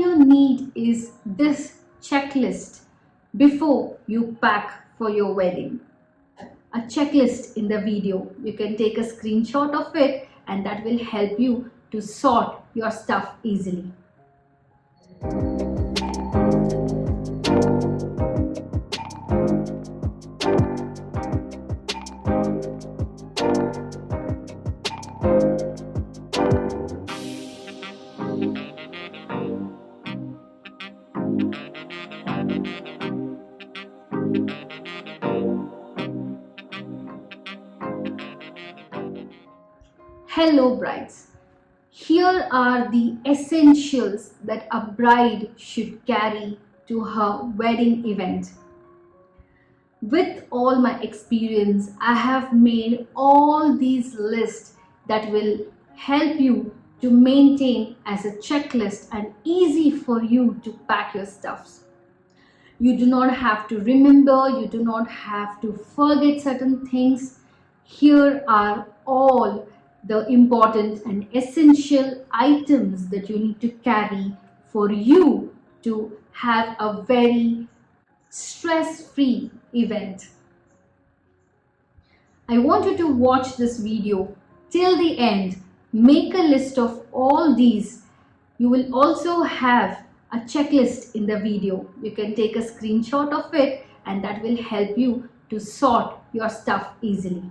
you need is this checklist before you pack for your wedding. A checklist in the video. You can take a screenshot of it and that will help you to sort your stuff easily. Hello brides. Here are the essentials that a bride should carry to her wedding event. With all my experience, I have made all these lists that will help you to maintain as a checklist and easy for you to pack your stuffs. You do not have to remember, you do not have to forget certain things. Here are all the important and essential items that you need to carry for you to have a very stress-free event. I want you to watch this video till the end. Make a list of all these. You will also have a checklist in the video. You can take a screenshot of it and that will help you to sort your stuff easily.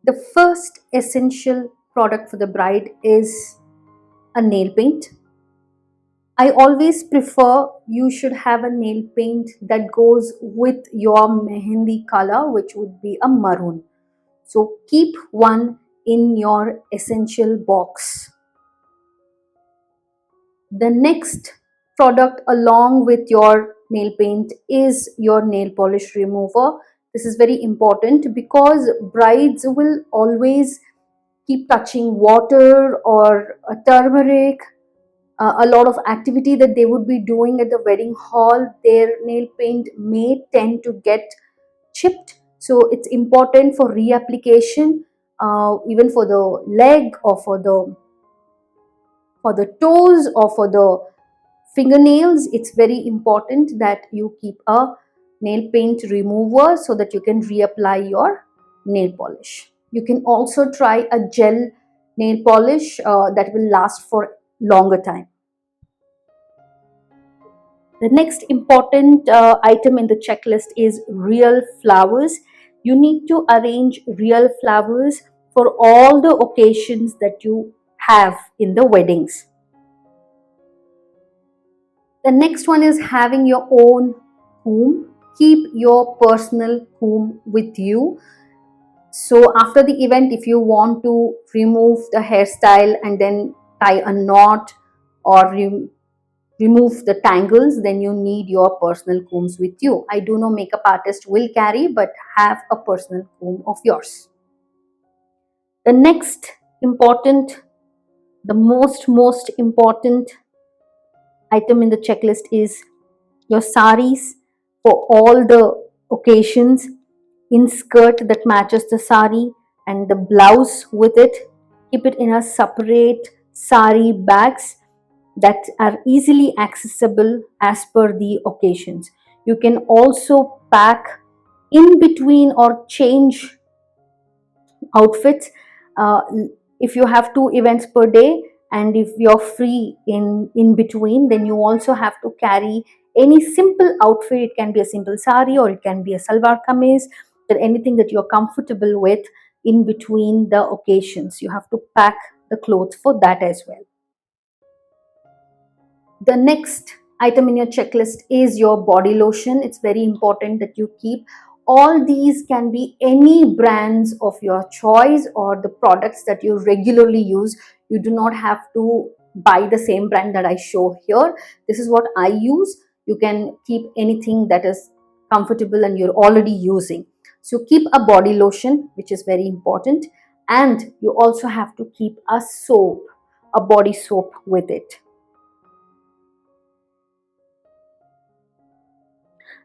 The first essential product for the bride is a nail paint. I always prefer you should have a nail paint that goes with your mehendi color, which would be a maroon. So keep one in your essential box. The next product along with your nail paint is your nail polish remover. This is very important because brides will always keep touching water or a turmeric, a lot of activity that they would be doing at the wedding hall. Their nail paint may tend to get chipped, so it's important for reapplication, even for the leg or for the toes or for the fingernails. It's very important that you keep a nail paint remover so that you can reapply your nail polish. You can also try a gel nail polish that will last for longer time. The next important item in the checklist is real flowers. You need to arrange real flowers for all the occasions that you have in the weddings. The next one is having your own comb. Keep your personal comb with you. So after the event, if you want to remove the hairstyle and then tie a knot or remove the tangles, then you need your personal combs with you. I do know makeup artist will carry, but have a personal comb of yours. The next important, the most important item in the checklist is your saris for all the occasions, in skirt that matches the sari and the blouse with it. Keep it in a separate sari bags that are easily accessible as per the occasions. You can also pack in between or change outfits if you have 2 events per day, and if you're free in between, then you also have to carry any simple outfit. It can be a simple sari or it can be a salwar kameez, or anything that you're comfortable with in between the occasions. You have to pack the clothes for that as well. The next item in your checklist is your body lotion. It's very important that you keep. All these can be any brands of your choice or the products that you regularly use. You do not have to buy the same brand that I show here. This is what I use. You can keep anything that is comfortable and you're already using. So keep a body lotion, which is very important. And you also have to keep a soap, a body soap with it.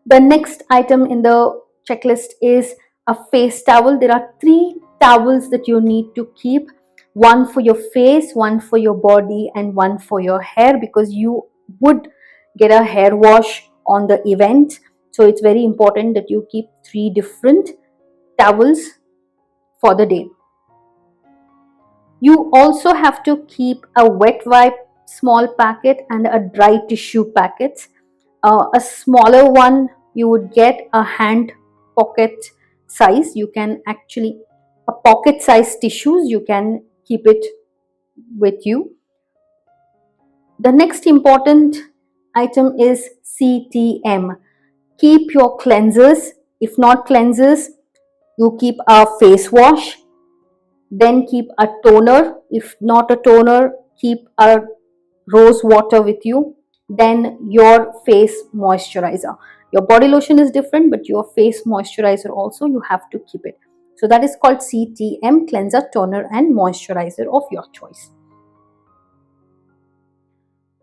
The next item in the checklist is a face towel. There are 3 towels that you need to keep. one for your face, one for your body, and one for your hair, because you would get a hair wash on the event. So it's very important that you keep 3 different towels for the day. You also have to keep a wet wipe small packet and a dry tissue packet. A smaller one you would get a hand pocket size. You can actually, a pocket size tissues, you can keep it with you. The next important item is CTM. Keep your cleansers. If not cleansers, you keep a face wash. Then keep a toner. If not a toner, keep a rose water with you. Then your face moisturizer. Your body lotion is different, but your face moisturizer also you have to keep it. So that is called CTM, cleanser, toner and moisturizer of your choice.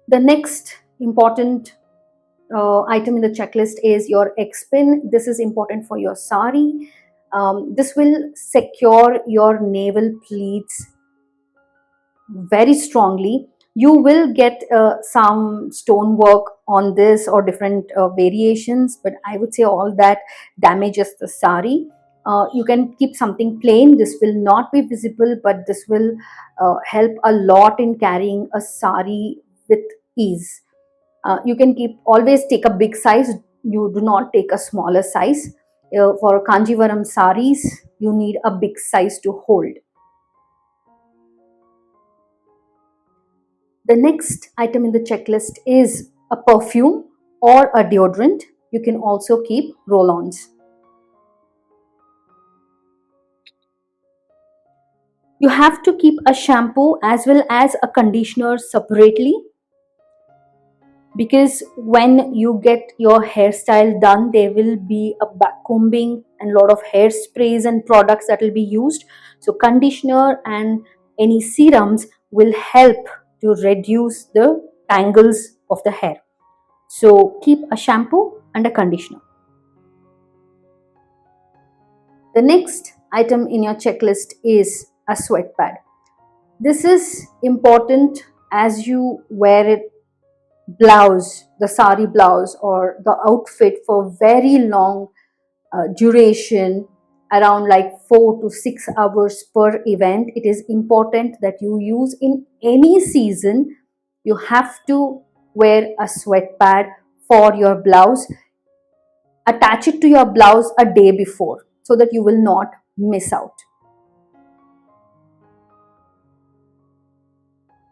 The next important item in the checklist is your X pin. This is important for your sari. This will secure your navel pleats very strongly. You will get some stonework on this or different variations, but I would say all that damages the sari. You can keep something plain. This will not be visible, but this will help a lot in carrying a sari with ease. You can keep, always take a big size. You do not take a smaller size. For Kanjivaram saris, you need a big size to hold. The next item in the checklist is a perfume or a deodorant. You can also keep roll-ons. You have to keep a shampoo as well as a conditioner separately, because when you get your hairstyle done, there will be a back combing and a lot of hairsprays and products that will be used. So conditioner and any serums will help to reduce the tangles of the hair. So keep a shampoo and a conditioner. The next item in your checklist is a sweat pad. This is important as you wear it blouse, the sari blouse or the outfit for very long duration, around like 4 to 6 hours per event. It is important that you use in any season. You have to wear a sweat pad for your blouse. Attach it to your blouse a day before so that you will not miss out.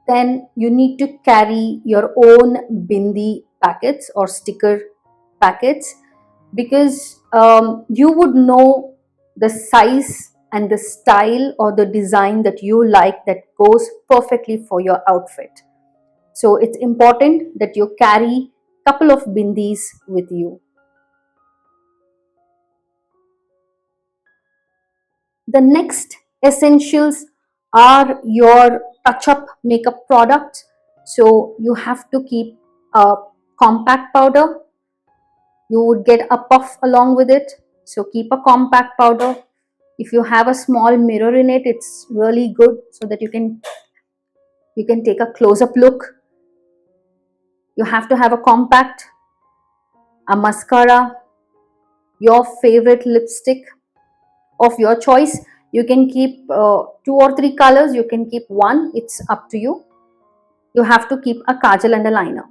Then you need to carry your own bindi packets or sticker packets, because you would know the size and the style or the design that you like that goes perfectly for your outfit. So it's important that you carry a couple of bindis with you. The next essentials are your touch-up makeup products. So you have to keep a compact powder. You would get a puff along with it. So keep a compact powder. If you have a small mirror in it, it's really good so that you can take a close-up look. You have to have a compact, a mascara, your favorite lipstick of your choice. You can keep 2 or 3 colors, you can keep one, it's up to you. You have to keep a kajal and a liner.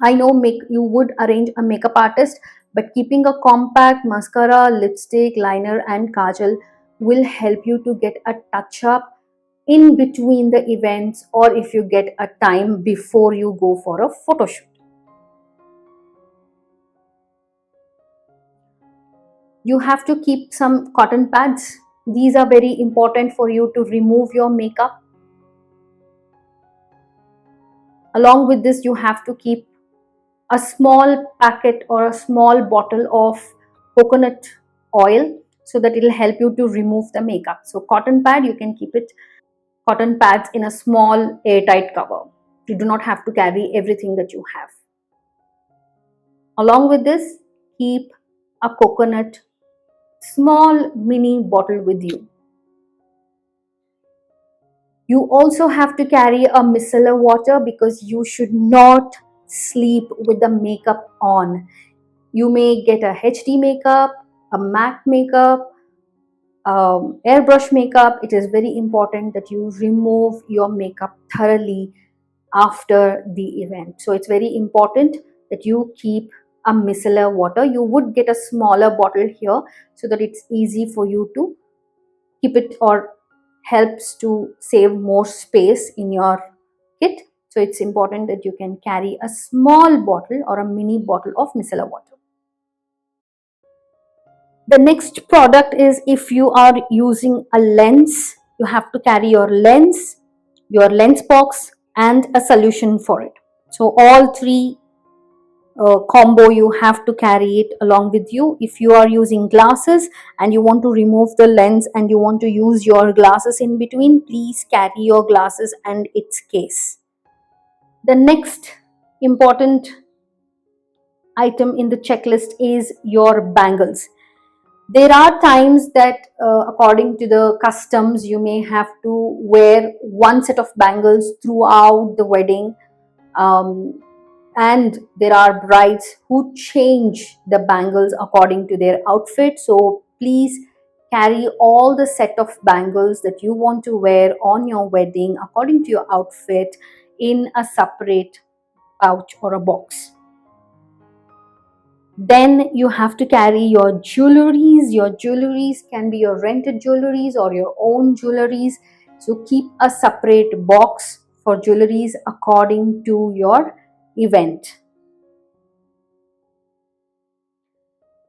I know you would arrange a makeup artist, but keeping a compact mascara, lipstick, liner and kajal will help you to get a touch up in between the events, or if you get a time before you go for a photo shoot. You have to keep some cotton pads. These are very important for you to remove your makeup. Along with this, you have to keep a small packet or a small bottle of coconut oil so that it will help you to remove the makeup. So cotton pad, you can keep it, cotton pads in a small airtight cover. You do not have to carry everything that you have. Along with this, keep a coconut small mini bottle with you. You also have to carry a micellar water because you should not sleep with the makeup on. You may get a HD makeup, a MAC makeup, airbrush makeup. It is very important that you remove your makeup thoroughly after the event. So it's very important that you keep a micellar water. You would get a smaller bottle here so that it's easy for you to keep it, or helps to save more space in your kit. So it's important that you can carry a small bottle or a mini bottle of micellar water. The next product is, if you are using a lens, you have to carry your lens box, and a solution for it. So all three combo, you have to carry it along with you. If you are using glasses and you want to remove the lens and you want to use your glasses in between, please carry your glasses and its case. The next important item in the checklist is your bangles. There are times that according to the customs, you may have to wear one set of bangles throughout the wedding, and there are brides who change the bangles according to their outfit. So please carry all the set of bangles that you want to wear on your wedding according to your outfit in a separate pouch or a box. Then you have to carry your jewelries. Your jewelries can be your rented jewelries or your own jewelries. So keep a separate box for jewelries according to your event.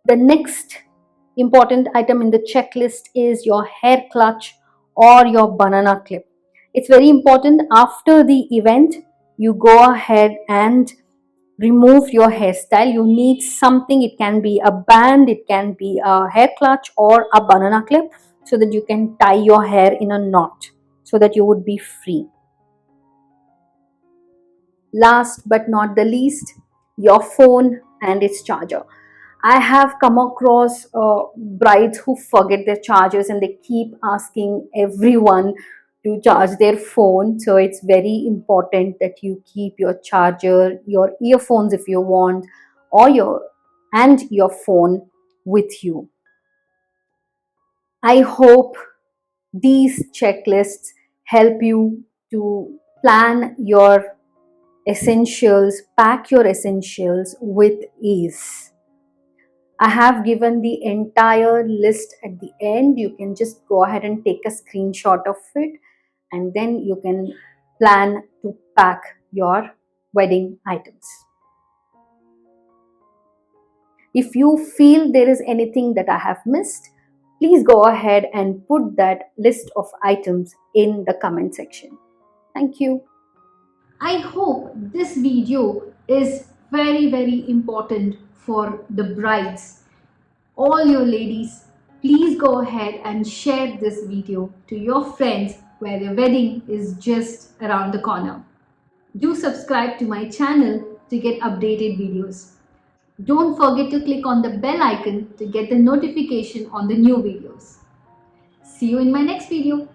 The next important item in the checklist is your hair clutch or your banana clip. It's very important. After the event, you go ahead and remove your hairstyle. You need something. It can be a band, it can be a hair clutch or a banana clip, so that you can tie your hair in a knot so that you would be free. Last but not the least, your phone and its charger. I have come across brides who forget their chargers and they keep asking everyone to charge their phone. So it's very important that you keep your charger, your earphones if you want, or your phone with you. I hope these checklists help you to plan your essentials, pack your essentials with ease. I have given the entire list at the end. You can just go ahead and take a screenshot of it, and then you can plan to pack your wedding items. If you feel there is anything that I have missed, please go ahead and put that list of items in the comment section. Thank you. I hope this video is very important for the brides. All your ladies, please go ahead and share this video to your friends where their wedding is just around the corner. Do subscribe to my channel to get updated videos. Don't forget to click on the bell icon to get the notification on the new videos. See you in my next video.